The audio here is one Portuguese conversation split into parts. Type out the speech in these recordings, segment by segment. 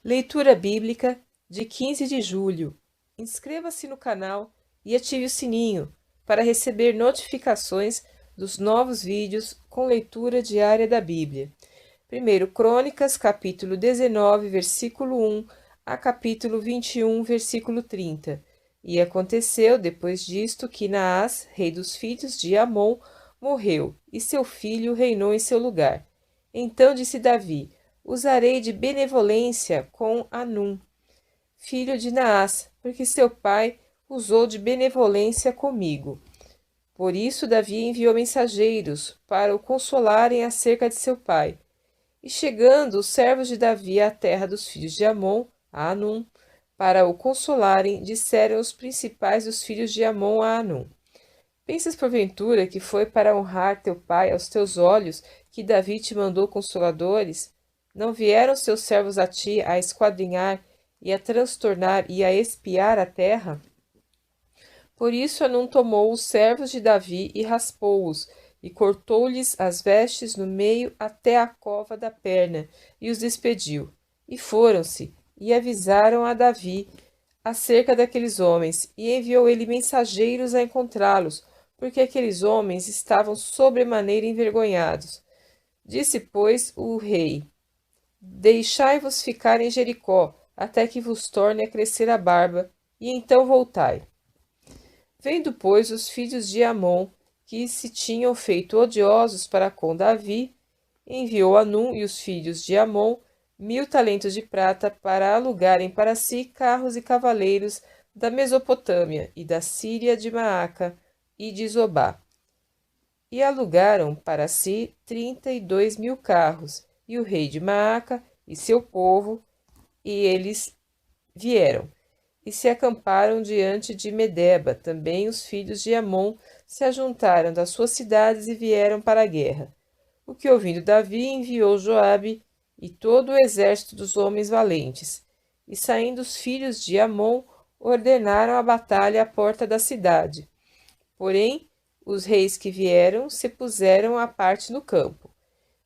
Leitura bíblica de 15 de julho. Inscreva-se no canal e ative o sininho para receber notificações dos novos vídeos com leitura diária da Bíblia. 1 Crônicas, capítulo 19, versículo 1 a capítulo 21, versículo 30. E aconteceu, depois disto, que Naás, rei dos filhos de Amon, morreu, e seu filho reinou em seu lugar. Então disse Davi: usarei de benevolência com Anum, filho de Naás, porque seu pai usou de benevolência comigo. Por isso Davi enviou mensageiros para o consolarem acerca de seu pai. E chegando os servos de Davi à terra dos filhos de Amon, a Anum, para o consolarem, disseram os principais dos filhos de Amon a Anum: pensas porventura que foi para honrar teu pai aos teus olhos que Davi te mandou consoladores? Não vieram seus servos a ti a esquadrinhar e a transtornar e a espiar a terra? Por isso Hanum tomou os servos de Davi e raspou-os, e cortou-lhes as vestes no meio até a cova da perna, e os despediu. E foram-se, e avisaram a Davi acerca daqueles homens, e enviou ele mensageiros a encontrá-los, porque aqueles homens estavam sobremaneira envergonhados. Disse, pois, o rei: deixai-vos ficar em Jericó, até que vos torne a crescer a barba, e então voltai. Vendo, pois, os filhos de Amon, que se tinham feito odiosos para com Davi, enviou Hanum e os filhos de Amon 1000 talentos de prata para alugarem para si carros e cavaleiros da Mesopotâmia e da Síria, de Maaca e de Zobá. E alugaram para si 32.000 carros, e o rei de Maaca e seu povo, e eles vieram, e se acamparam diante de Medeba. Também os filhos de Amon se ajuntaram das suas cidades e vieram para a guerra. O que ouvindo Davi, enviou Joabe e todo o exército dos homens valentes. E saindo os filhos de Amon, ordenaram a batalha à porta da cidade. Porém, os reis que vieram se puseram à parte no campo.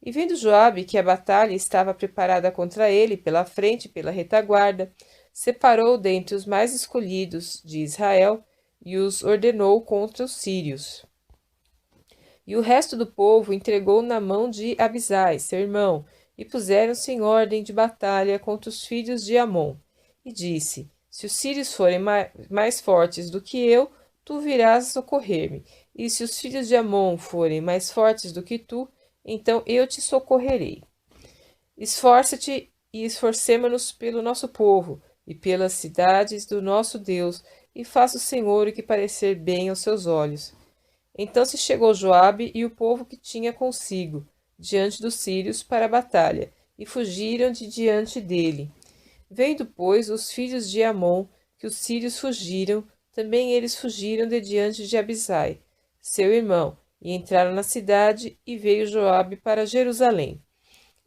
E vendo Joabe que a batalha estava preparada contra ele, pela frente e pela retaguarda, separou dentre os mais escolhidos de Israel e os ordenou contra os sírios. E o resto do povo entregou na mão de Abisai, seu irmão, e puseram-se em ordem de batalha contra os filhos de Amon. E disse: se os sírios forem mais fortes do que eu, tu virás socorrer-me. E se os filhos de Amon forem mais fortes do que tu, então eu te socorrerei. Esforça-te e esforcemo-nos pelo nosso povo e pelas cidades do nosso Deus, e faça o Senhor o que parecer bem aos seus olhos. Então se chegou Joabe e o povo que tinha consigo, diante dos sírios, para a batalha, e fugiram de diante dele. Vendo, pois, os filhos de Amon que os sírios fugiram, também eles fugiram de diante de Abisai, seu irmão, e entraram na cidade, e veio Joabe para Jerusalém.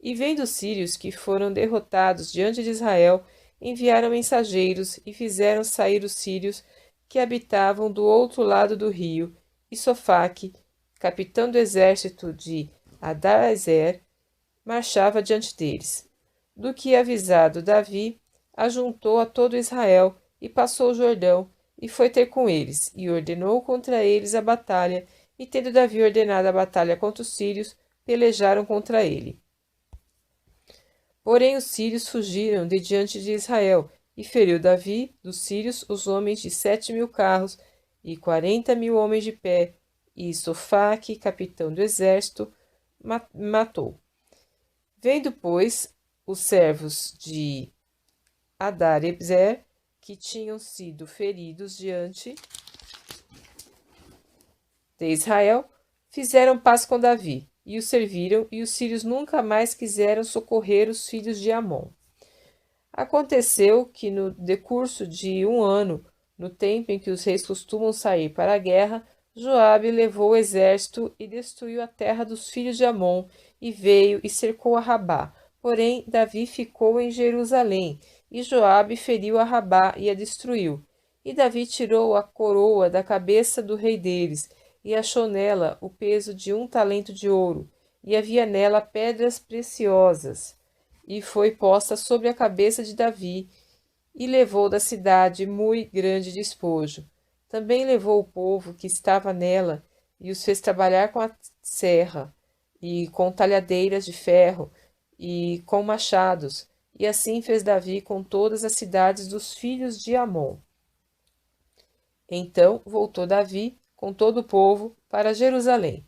E vendo os sírios que foram derrotados diante de Israel, enviaram mensageiros e fizeram sair os sírios que habitavam do outro lado do rio, e Sofaque, capitão do exército de Adaezer, marchava diante deles. Do que avisado Davi, ajuntou a todo Israel e passou o Jordão, e foi ter com eles, e ordenou contra eles a batalha, e tendo Davi ordenado a batalha contra os sírios, pelejaram contra ele. Porém os sírios fugiram de diante de Israel, e feriu Davi dos sírios os homens de 7.000 carros e 40.000 homens de pé, e Sofaque, capitão do exército, matou. Vendo, pois, os servos de Adarezer, que tinham sido feridos diante de Israel, fizeram paz com Davi, e o serviram, e os sírios nunca mais quiseram socorrer os filhos de Amon. Aconteceu que no decurso de 1 ano, no tempo em que os reis costumam sair para a guerra, Joabe levou o exército e destruiu a terra dos filhos de Amon, e veio e cercou a Rabá. Porém, Davi ficou em Jerusalém, e Joabe feriu a Rabá e a destruiu. E Davi tirou a coroa da cabeça do rei deles, e achou nela o peso de 1 talento de ouro, e havia nela pedras preciosas. e foi posta sobre a cabeça de Davi, e levou da cidade muito grande despojo. Também levou o povo que estava nela, e os fez trabalhar com a serra, e com talhadeiras de ferro, e com machados, e assim fez Davi com todas as cidades dos filhos de Amon. Então voltou Davi, com todo o povo, para Jerusalém.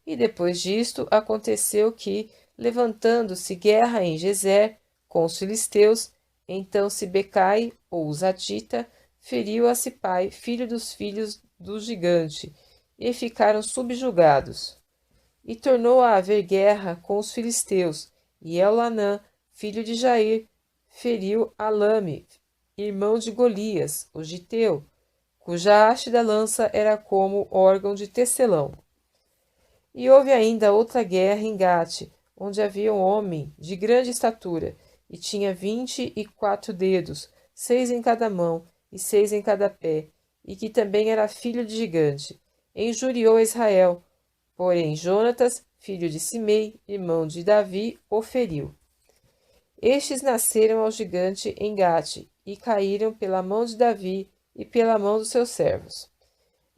E depois disto aconteceu que, levantando-se guerra em Gezer com os filisteus, então Sibecai, ou Uzatita, feriu a Sipai, filho dos filhos do gigante, e ficaram subjugados. E tornou a haver guerra com os filisteus, e Elhanã, filho de Jair, feriu Alame, irmão de Golias, o giteu, cuja haste da lança era como órgão de tecelão. E houve ainda outra guerra em Gate, onde havia um homem de grande estatura, e tinha 24 dedos, 6 em cada mão e 6 em cada pé, e que também era filho de gigante. Injuriou Israel, porém Jonatas, filho de Simei, irmão de Davi, o feriu. Estes nasceram ao gigante em Gate, e caíram pela mão de Davi e pela mão dos seus servos.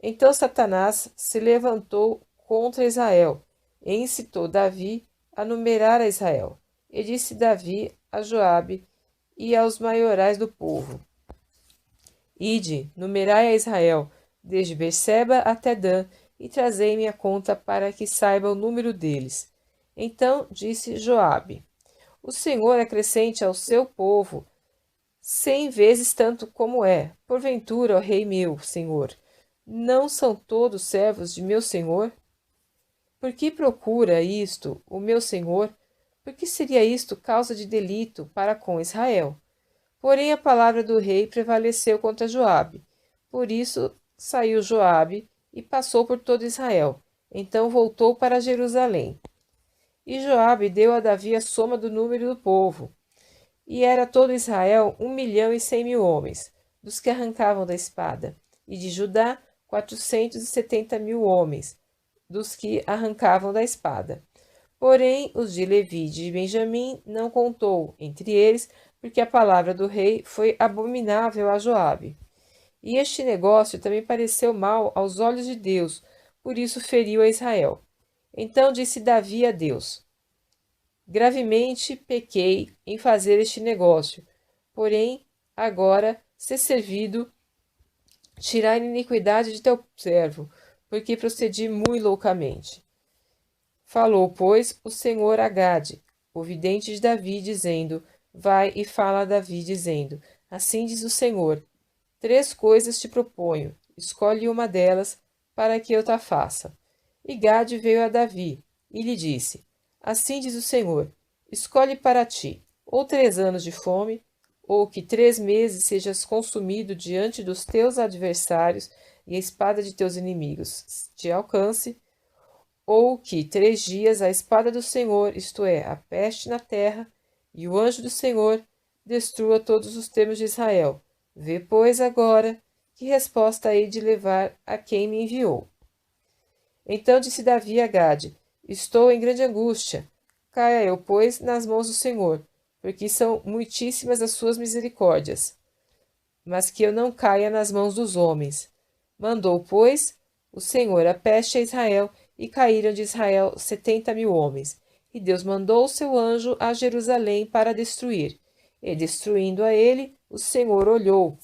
Então Satanás se levantou contra Israel, e incitou Davi a numerar a Israel. E disse Davi a Joabe e aos maiorais do povo: Ide, numerai a Israel, desde Berseba até Dan, e trazei-me a conta para que saiba o número deles. Então disse Joabe: O Senhor acrescente ao seu povo 100 vezes tanto como é. Porventura, ó rei meu, Senhor, não são todos servos de meu senhor? Por que procura isto o meu senhor? Porque seria isto causa de delito para com Israel? Porém a palavra do rei prevaleceu contra Joabe. Por isso saiu Joabe e passou por todo Israel. Então voltou para Jerusalém. E Joabe deu a Davi a soma do número do povo. E era todo Israel 1.100.000 homens, dos que arrancavam da espada, e de Judá 470.000 homens, dos que arrancavam da espada. Porém, os de Levi e de Benjamim não contou entre eles, porque a palavra do rei foi abominável a Joabe. E este negócio também pareceu mal aos olhos de Deus, por isso feriu a Israel. Então disse Davi a Deus: Gravemente pequei em fazer este negócio, porém, agora, se servido, tirai a iniquidade de teu servo, porque procedi muito loucamente. Falou, pois, o Senhor a Gade, o vidente de Davi, dizendo: Vai e fala a Davi, dizendo: Assim diz o Senhor: 3 coisas te proponho, escolhe uma delas, para que eu ta faça. E Gade veio a Davi, e lhe disse: Assim diz o Senhor: Escolhe para ti, ou 3 anos de fome, ou que 3 meses sejas consumido diante dos teus adversários, e a espada de teus inimigos te alcance, ou que 3 dias a espada do Senhor, isto é, a peste na terra, e o anjo do Senhor destrua todos os termos de Israel. Vê, pois, agora que resposta hei de levar a quem me enviou. Então disse Davi a Gade: Estou em grande angústia. Caia eu, pois, nas mãos do Senhor, porque são muitíssimas as suas misericórdias, mas que eu não caia nas mãos dos homens. Mandou, pois, o Senhor a peste a Israel, e caíram de Israel 70.000 homens. E Deus mandou o seu anjo a Jerusalém para destruir. E destruindo a ele, o Senhor olhou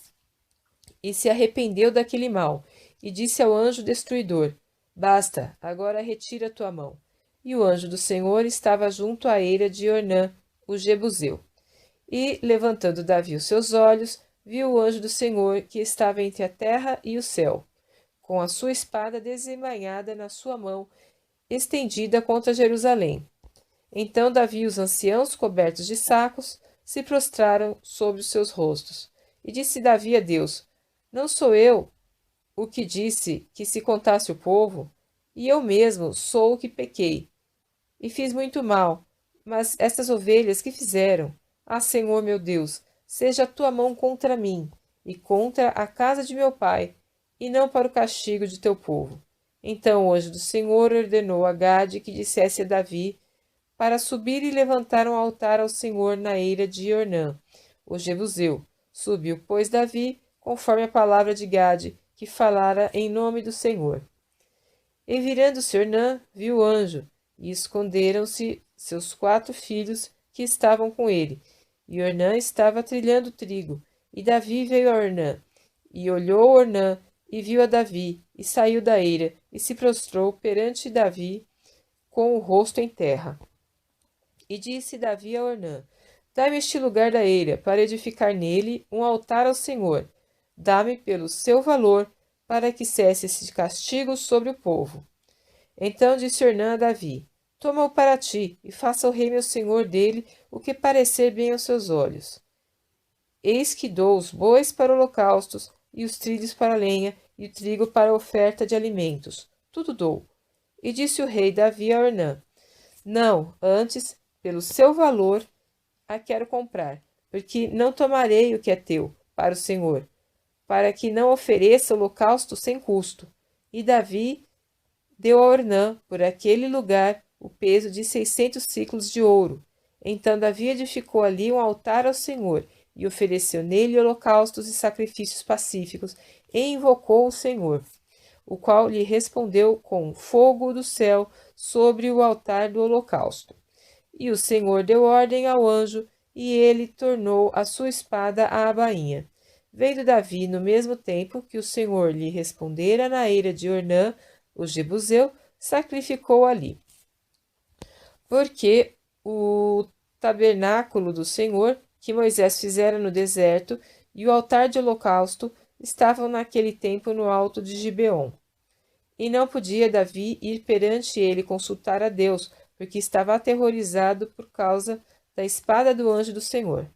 e se arrependeu daquele mal, e disse ao anjo destruidor: Basta, agora retira tua mão. E o anjo do Senhor estava junto à eira de Ornã, o Jebuseu. E, levantando Davi os seus olhos, viu o anjo do Senhor que estava entre a terra e o céu, com a sua espada desembainhada na sua mão, estendida contra Jerusalém. Então Davi e os anciãos, cobertos de sacos, se prostraram sobre os seus rostos. E disse Davi a Deus: Não sou eu o que disse que se contasse o povo? E eu mesmo sou o que pequei, e fiz muito mal. Mas estas ovelhas que fizeram? Ah, Senhor meu Deus, seja a tua mão contra mim, e contra a casa de meu pai, e não para o castigo de teu povo. Então o anjo do Senhor ordenou a Gade que dissesse a Davi para subir e levantar um altar ao Senhor na eira de Ornã, o Jebuseu. Subiu, pois, Davi, conforme a palavra de Gade, que falara em nome do Senhor. E virando-se Ornã, viu o anjo, e esconderam-se seus 4 filhos que estavam com ele. E Ornã estava trilhando trigo. E Davi veio a Ornã, e olhou Ornã, e viu a Davi, e saiu da eira, e se prostrou perante Davi, com o rosto em terra. E disse Davi a Ornã: Dá-me este lugar da eira, para edificar nele um altar ao Senhor. Dá-me pelo seu valor, para que cesse esse castigo sobre o povo. Então disse Ornã a Davi: Toma-o para ti, e faça o rei meu senhor dele o que parecer bem aos seus olhos. Eis que dou os bois para holocaustos, e os trilhos para lenha, e o trigo para oferta de alimentos. Tudo dou. E disse o rei Davi a Ornã: Não, antes, pelo seu valor, a quero comprar, porque não tomarei o que é teu, para o Senhor, para que não ofereça holocausto sem custo. E Davi deu a Ornã, por aquele lugar, o peso de 600 siclos de ouro. Então Davi edificou ali um altar ao Senhor, e ofereceu nele holocaustos e sacrifícios pacíficos, e invocou o Senhor, o qual lhe respondeu com fogo do céu sobre o altar do holocausto. E o Senhor deu ordem ao anjo, e ele tornou a sua espada à bainha. Vendo Davi no mesmo tempo que o Senhor lhe respondera na eira de Ornã, o Jebuseu, sacrificou ali. Porque o tabernáculo do Senhor, que Moisés fizera no deserto, e o altar de holocausto estavam naquele tempo no alto de Gibeon. E não podia Davi ir perante ele consultar a Deus, porque estava aterrorizado por causa da espada do anjo do Senhor.